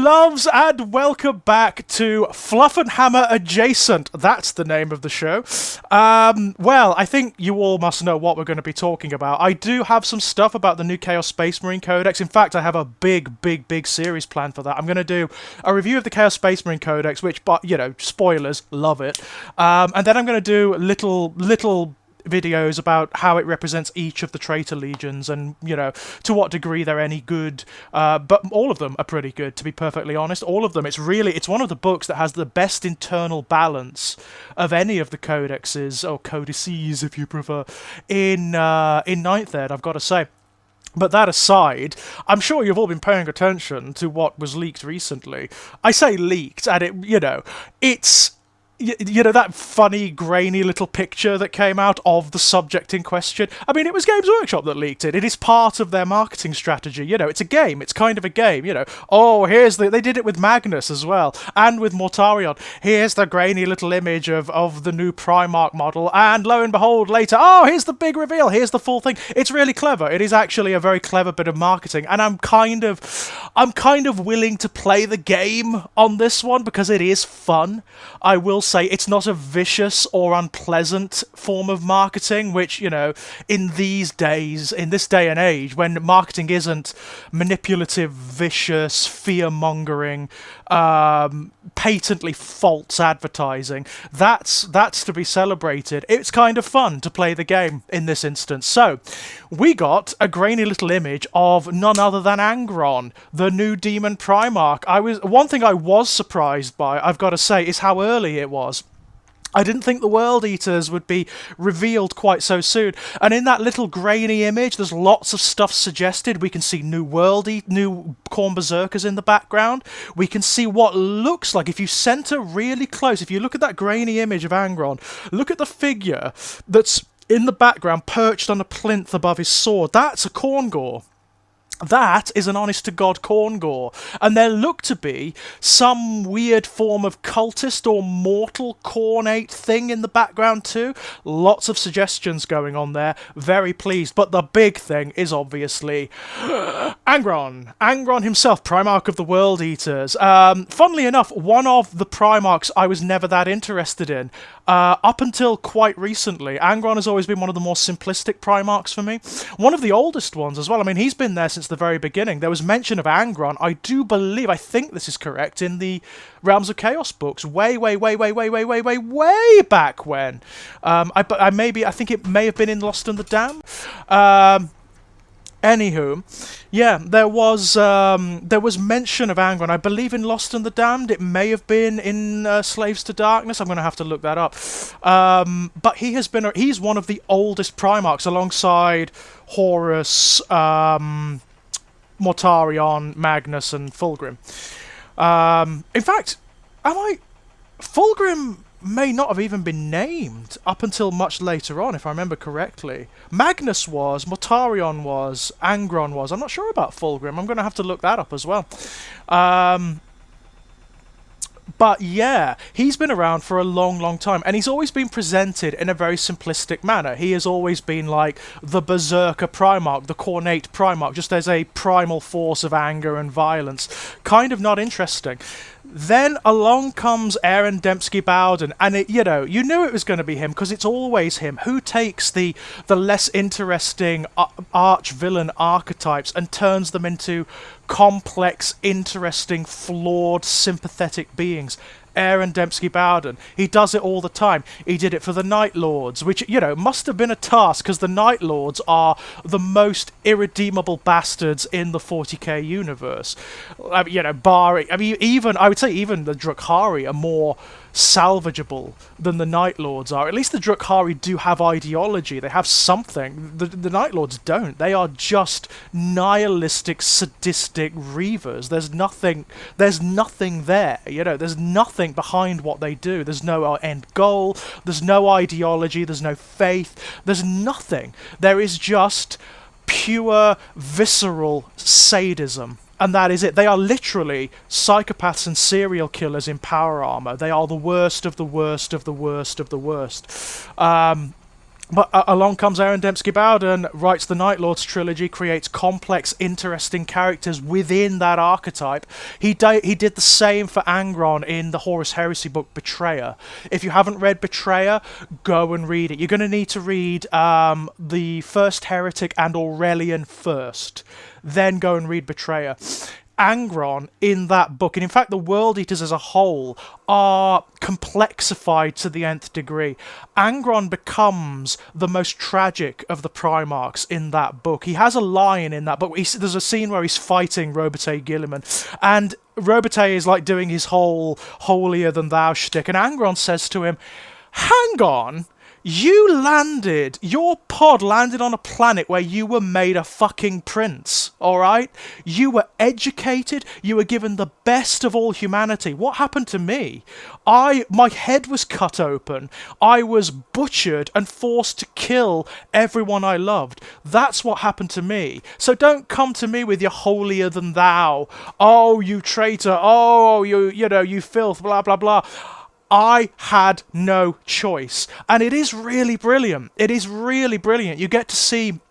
loves, and welcome back to Fluffenhammer Adjacent. That's the name of the show. Well, I think you all must know what we're going to be talking about. I do have some stuff about the new Chaos Space Marine Codex. In fact, I have a big series planned for that. I'm going to do a review of the Chaos Space Marine Codex, which, but you know, spoilers, love it. And then I'm going to do little videos about how it represents each of the traitor legions and, you know, to what degree they're any good, but all of them are pretty good, to be perfectly honest. All of them. It's one of the books that has the best internal balance of any of the codexes, or codices if you prefer, in Ninth Ed, I've got to say. But that aside, I'm sure you've all been paying attention to what was leaked recently. I say leaked, and it, you know, it's... You know, that funny, grainy little picture that came out of the subject in question? I mean, it was Games Workshop that leaked it. It is part of their marketing strategy. You know, it's a game. It's kind of a game, you know. Oh, they did it with Magnus as well, and with Mortarion. Here's the grainy little image of the new Primarch model, and lo and behold, later, oh, here's the big reveal. Here's the full thing. It's really clever. It is actually a very clever bit of marketing, and I'm kind of willing to play the game on this one because it is fun. I will say it's not a vicious or unpleasant form of marketing, which, you know, in this day and age, when marketing isn't manipulative, vicious, fear-mongering, patently false advertising, that's to be celebrated. It's kind of fun to play the game in this instance. So, we got a grainy little image of none other than Angron, the new Demon Primarch. One thing I was surprised by, I've got to say, is how early it was. I didn't think the World Eaters would be revealed quite so soon. And in that little grainy image, there's lots of stuff suggested. We can see new Khorne Berserkers in the background. We can see what looks like, if you center really close, if you look at that grainy image of Angron, look at the figure that's in the background perched on a plinth above his sword. That's a Khorne Gore. That is an honest-to-God Khorne Gore, and there looked to be some weird form of cultist or mortal Khornate thing in the background too. Lots of suggestions going on there. Very pleased. But the big thing is obviously Angron. Angron himself, Primarch of the World Eaters. Funnily enough, one of the Primarchs I was never that interested in. Up until quite recently, Angron has always been one of the more simplistic Primarchs for me. One of the oldest ones as well. I mean, he's been there since the very beginning. There was mention of Angron, I think this is correct, in the Realms of Chaos books, way back when. I think it may have been in Lost in the Dam. Anywho, yeah, there was mention of Angron, I believe, in Lost and the Damned. It may have been in Slaves to Darkness. I'm going to have to look that up. But he's one of the oldest Primarchs, alongside Horus, Mortarion, Magnus, and Fulgrim. In fact, Fulgrim may not have even been named up until much later on, if I remember correctly. Magnus was, Mortarion was, Angron was. I'm not sure about Fulgrim. I'm going to have to look that up as well. But yeah, he's been around for a long time, and he's always been presented in a very simplistic manner. He has always been like the Berserker Primarch, the Khornate Primarch, just as a primal force of anger and violence. Kind of not interesting. Then along comes Aaron Dembski Bowden, and you knew it was going to be him, because it's always him who takes the less interesting arch-villain archetypes and turns them into complex, interesting, flawed, sympathetic beings. Aaron Dembski Bowden. He does it all the time. He did it for the Night Lords, which, must have been a task, because the Night Lords are the most irredeemable bastards in the 40k universe. I would say even the Drukhari are more salvageable than the Night Lords are. At least the Drukhari do have ideology. They have something. The Night Lords don't. They are just nihilistic, sadistic reavers. There's nothing there. There's nothing behind what they do. There's no end goal. There's no ideology. There's no faith. There's nothing. There is just pure, visceral sadism. And that is it. They are literally psychopaths and serial killers in power armor. They are the worst of the worst of the worst of the worst. But along comes Aaron Dembski Bowden, writes the Night Lords trilogy, creates complex, interesting characters within that archetype. He did the same for Angron in the Horus Heresy book Betrayer. If you haven't read Betrayer, go and read it. You're going to need to read the First Heretic and Aurelian first, then go and read Betrayer. Angron in that book, and in fact the World Eaters as a whole, are complexified to the nth degree. Angron becomes the most tragic of the Primarchs in that book. He has a line in that book. There's a scene where he's fighting Robert Gilliman, and Robert is like doing his whole holier-than-thou shtick, and Angron says to him, "Hang on, your pod landed on a planet where you were made a fucking prince, alright? You were educated, you were given the best of all humanity. What happened to me? My head was cut open, I was butchered and forced to kill everyone I loved. That's what happened to me. So don't come to me with your holier than thou. Oh, you traitor, oh, you filth, blah, blah, blah." I had no choice. And it is really brilliant. It is really brilliant. You get to see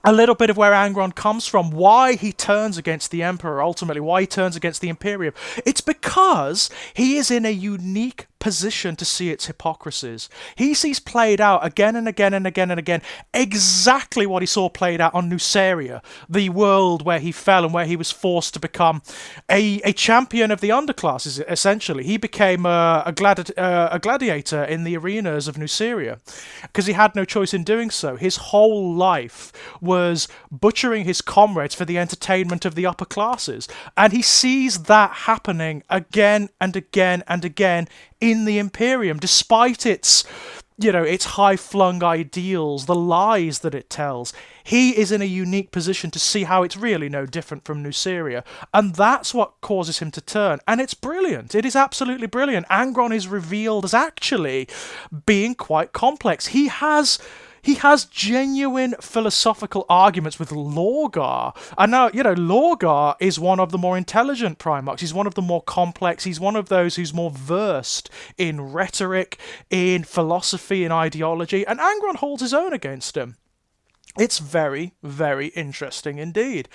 a little bit of where Angron comes from, why he turns against the Emperor, ultimately, why he turns against the Imperium. It's because he is in a unique position to see its hypocrisies. He sees played out again and again and again and again exactly what he saw played out on Nuceria, the world where he fell and where he was forced to become a champion of the underclasses, essentially. He became a gladiator in the arenas of Nuceria because he had no choice in doing so. His whole life was butchering his comrades for the entertainment of the upper classes, and he sees that happening again and again and again in the Imperium, despite its high-flung ideals, the lies that it tells. He is in a unique position to see how it's really no different from Nuceria, and that's what causes him to turn. And it's brilliant. It is absolutely brilliant. Angron is revealed as actually being quite complex. He has genuine philosophical arguments with Lorgar. And now, Lorgar is one of the more intelligent Primarchs. He's one of the more complex. He's one of those who's more versed in rhetoric, in philosophy, in ideology. And Angron holds his own against him. It's very, very interesting indeed.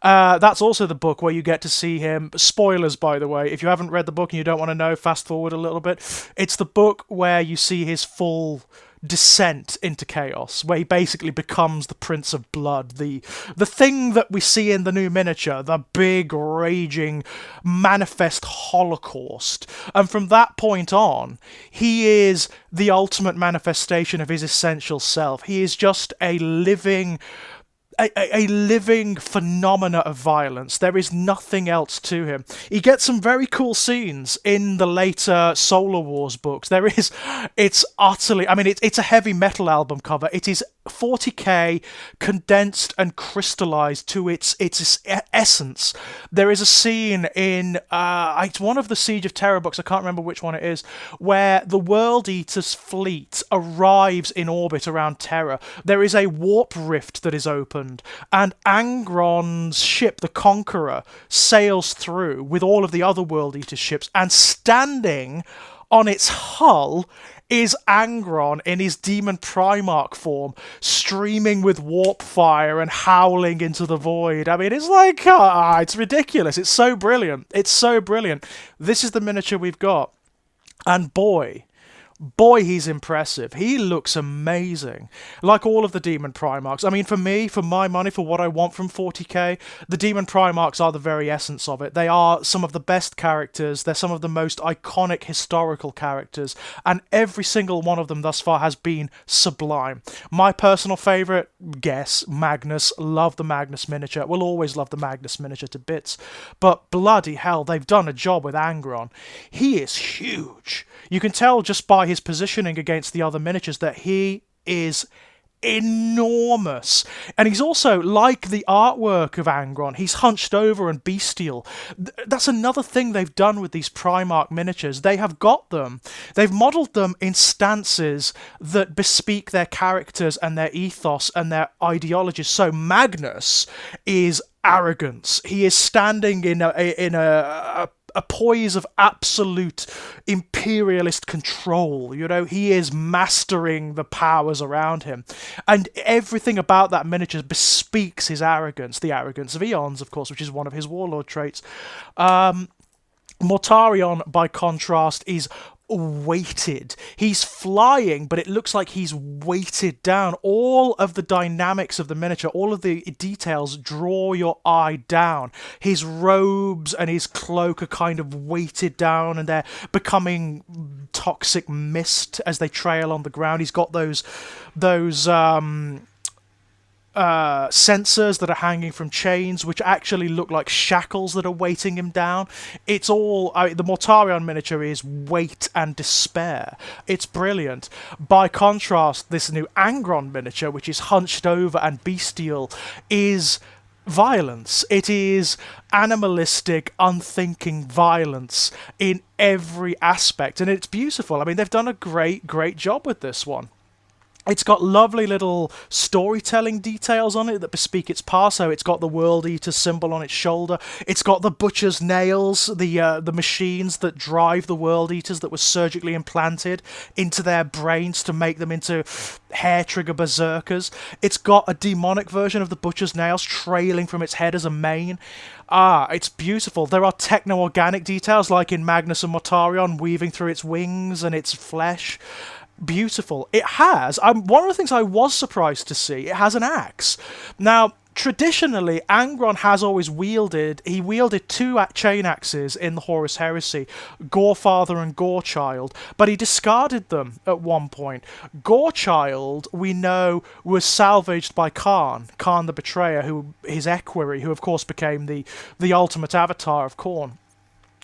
That's also the book where you get to see him. Spoilers, by the way. If you haven't read the book and you don't want to know, fast forward a little bit. It's the book where you see his full descent into chaos, where he basically becomes the Prince of Blood, the thing that we see in the new miniature, the big raging manifest holocaust. And from that point on, he is the ultimate manifestation of his essential self. He is just a living phenomena of violence. There is nothing else to him. He gets some very cool scenes in the later Solar Wars books. It's utterly, it's a heavy metal album cover. It is 40k condensed and crystallized to its essence. There is a scene in it's one of the Siege of Terror books, I can't remember which one it is, where the World Eaters fleet arrives in orbit around Terra. There is a warp rift that is opened, and Angron's ship, the Conqueror, sails through with all of the other World Eater ships, and standing on its hull is Angron in his Demon Primarch form, streaming with warp fire and howling into the void. It's like, it's ridiculous. It's so brilliant. It's so brilliant. This is the miniature we've got. And boy, he's impressive. He looks amazing. Like all of the Demon Primarchs. For me, for my money, for what I want from 40k, the Demon Primarchs are the very essence of it. They are some of the best characters. They're some of the most iconic historical characters. And every single one of them thus far has been sublime. My personal favourite, guess, Magnus. Love the Magnus miniature. We'll always love the Magnus miniature to bits. But bloody hell, they've done a job with Angron. He is huge. You can tell just by his positioning against the other miniatures that he is enormous. And he's also, like the artwork of Angron, he's hunched over and bestial. That's another thing they've done with these Primarch miniatures. They've modelled them in stances that bespeak their characters and their ethos and their ideologies. So Magnus is arrogance. He is standing in a a poise of absolute imperialist control. You know, he is mastering the powers around him, and everything about that miniature bespeaks his arrogance, the arrogance of eons, of course, which is one of his warlord traits. Mortarion, by contrast, is weighted. He's flying, but it looks like he's weighted down. All of the dynamics of the miniature, all of the details draw your eye down. His robes and his cloak are kind of weighted down, and they're becoming toxic mist as they trail on the ground. He's got those sensors that are hanging from chains, which actually look like shackles that are weighting him down. It's all... the Mortarion miniature is weight and despair. It's brilliant. By contrast, this new Angron miniature, which is hunched over and bestial, is violence. It is animalistic, unthinking violence in every aspect, and it's beautiful. I mean, they've done a great job with this one. It's got lovely little storytelling details on it that bespeak its part. So it's got the World Eater symbol on its shoulder. It's got the Butcher's nails, the machines that drive the World Eaters that were surgically implanted into their brains to make them into hair trigger berserkers. It's got a demonic version of the Butcher's nails trailing from its head as a mane. It's beautiful. There are techno-organic details, like in Magnus and Mortarion, weaving through its wings and its flesh. Beautiful. It has... one of the things I was surprised to see, it has an axe. Now, traditionally, Angron has always wielded... He wielded two chain axes in the Horus Heresy, Gorefather and Gorechild, but he discarded them at one point. Gorechild, we know, was salvaged by Kharn the Betrayer, his equerry, who of course became the ultimate avatar of Khorne.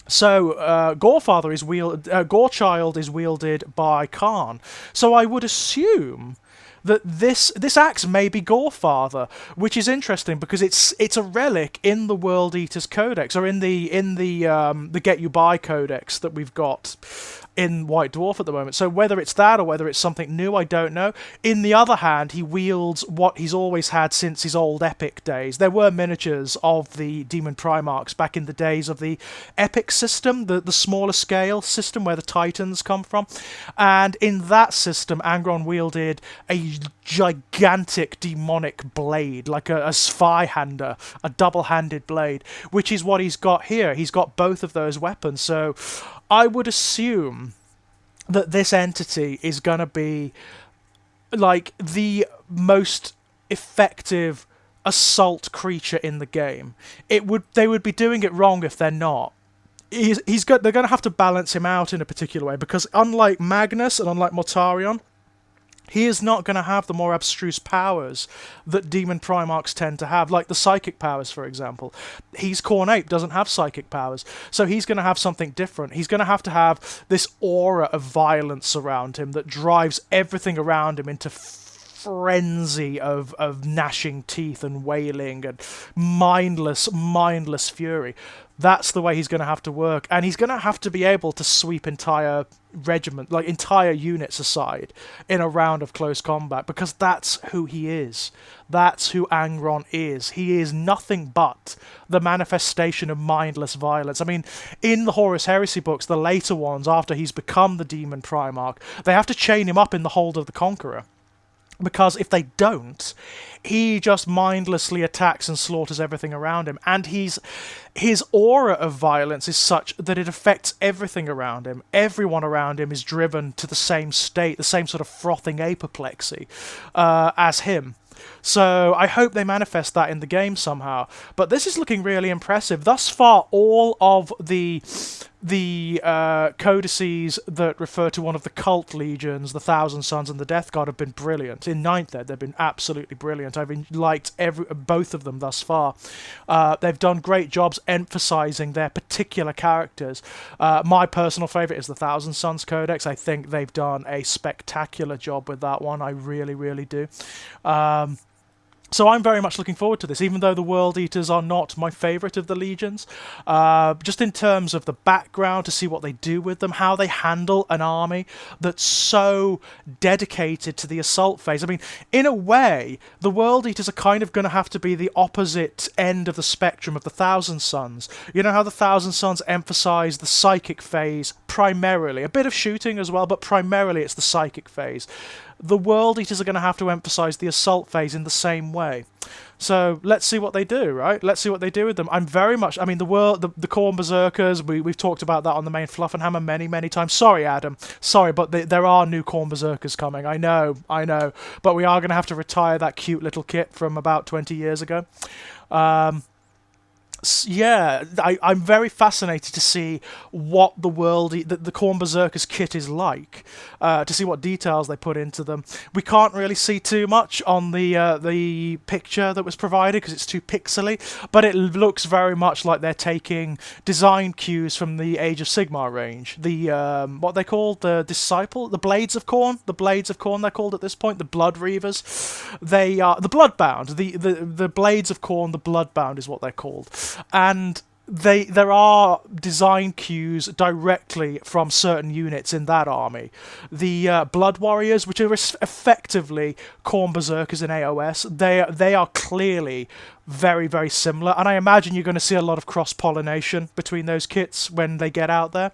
So, Gorechild is wielded by Kharn. So I would assume that this axe may be Gorefather, which is interesting because it's a relic in the World Eaters Codex, or in the Get You By Codex that we've got in White Dwarf at the moment. So whether it's that or whether it's something new, I don't know. In the other hand, he wields what he's always had since his old Epic days. There were miniatures of the Demon Primarchs back in the days of the Epic system, the smaller scale system where the Titans come from. And in that system, Angron wielded a gigantic demonic blade, like a Zweihander, a double-handed blade, which is what he's got here. He's got both of those weapons. So I would assume that this entity is going to be like the most effective assault creature in the game. They would be doing it wrong if they're not. They're going to have to balance him out in a particular way, because unlike Magnus and unlike Mortarion, he is not going to have the more abstruse powers that Demon Primarchs tend to have, like the psychic powers, for example. He's Khorne Ape, doesn't have psychic powers, so he's going to have something different. He's going to have this aura of violence around him that drives everything around him into frenzy of gnashing teeth and wailing and mindless fury. That's the way he's going to have to work, and he's going to have to be able to sweep entire units aside in a round of close combat, because that's who he is. That's who Angron is. He is nothing but the manifestation of mindless violence. I mean, in the Horus Heresy books, the later ones, after he's become the Demon Primarch, they have to chain him up in the Hold of the Conqueror. Because if they don't, he just mindlessly attacks and slaughters everything around him. And his aura of violence is such that it affects everything around him. Everyone around him is driven to the same state, the same sort of frothing apoplexy as him. So I hope they manifest that in the game somehow. But this is looking really impressive. Thus far, all of the codices that refer to one of the cult legions, the Thousand Sons and the Death Guard, have been brilliant. In Ninth Ed, they've been absolutely brilliant. I've liked both of them thus far. They've done great jobs emphasizing their particular characters. My personal favorite is the Thousand Sons Codex. I think they've done a spectacular job with that one. I really, really do. So I'm very much looking forward to this, even though the World Eaters are not my favourite of the legions. Just in terms of the background, to see what they do with them, how they handle an army that's so dedicated to the assault phase. I mean, in a way, the World Eaters are kind of going to have to be the opposite end of the spectrum of the Thousand Sons. You know how the Thousand Sons emphasise the psychic phase primarily, a bit of shooting as well, but primarily it's the psychic phase. The World Eaters are going to have to emphasise the assault phase in the same way. So let's see what they do, right? Let's see what they do with them. I'm very much... I mean, the Khorne Berserkers, we've talked about that on the main Fluffenhammer many, many times. Sorry, Adam. Sorry, but there are new Khorne Berserkers coming. I know. But we are going to have to retire that cute little kit from about 20 years ago. Yeah, I'm very fascinated to see what the Khorne Berserkers kit is like, to see what details they put into them. We can't really see too much on the picture that was provided because it's too pixely, but it looks very much like they're taking design cues from the Age of Sigmar range. The what they called the Blades of Khorne. The Blades of Khorne they're called at this point. The Blood Reavers. They are the Bloodbound. The Blades of Khorne. The Bloodbound is what they're called. And there are design cues directly from certain units in that army. The Blood Warriors, which are effectively Khorne Berserkers in AOS, they are clearly very, very similar, and I imagine you're going to see a lot of cross-pollination between those kits when they get out there.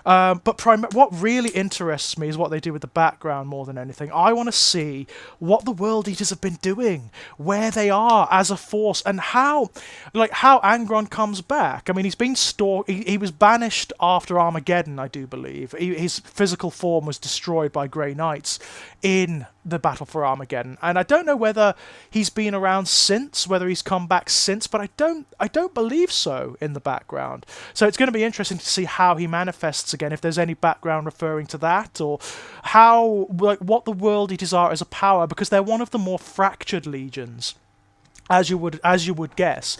But what really interests me is what they do with the background more than anything. I want to see what the World Eaters have been doing, where they are as a force, and how Angron comes back. I mean, he's been he was banished after Armageddon, I do believe. His physical form was destroyed by Grey Knights in the Battle for Armageddon, and I don't know whether he's been around since, whether he's come back since, but I don't believe so in the background. So it's going to be interesting to see how he manifests again, if there's any background referring to that, or how what the World Eaters are as a power, because they're one of the more fractured legions, as you would guess.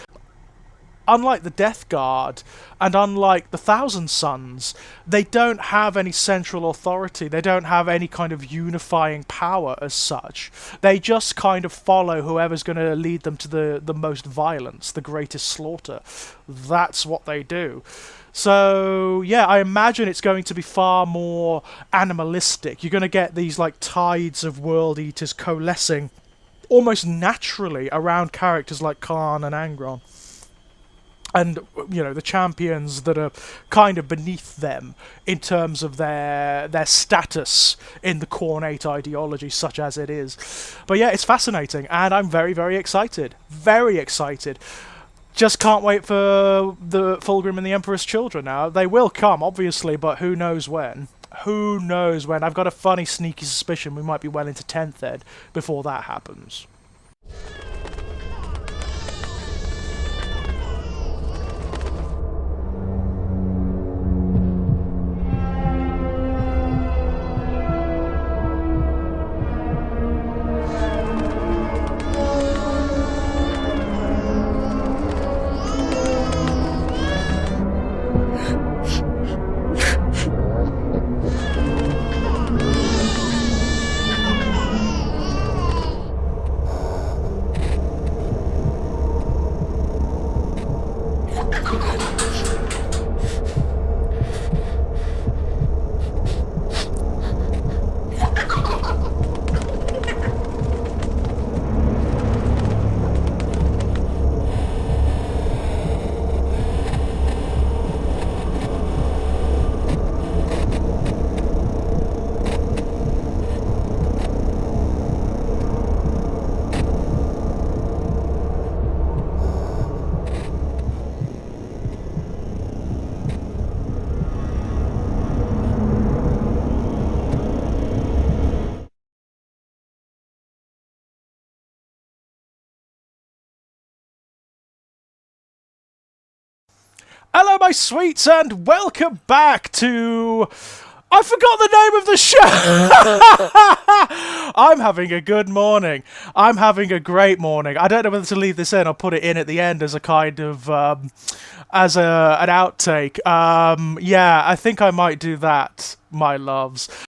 Unlike the Death Guard, and unlike the Thousand Sons, they don't have any central authority. They don't have any kind of unifying power as such. They just kind of follow whoever's going to lead them to the most violence, the greatest slaughter. That's what they do. So, yeah, I imagine it's going to be far more animalistic. You're going to get these, like, tides of World Eaters coalescing almost naturally around characters like Khan and Angron. And, you know, the champions that are kind of beneath them in terms of their status in the Khornate ideology, such as it is. But yeah, it's fascinating, and I'm very, very excited. Very excited. Just can't wait for the Fulgrim and the Emperor's Children now. They will come, obviously, but who knows when. Who knows when. I've got a funny, sneaky suspicion we might be well into 10th Ed before that happens. Hello, my sweets, and welcome back to... I forgot the name of the show! I'm having a good morning. I'm having a great morning. I don't know whether to leave this in or put it in at the end as a kind of... as an outtake. Yeah, I think I might do that, my loves.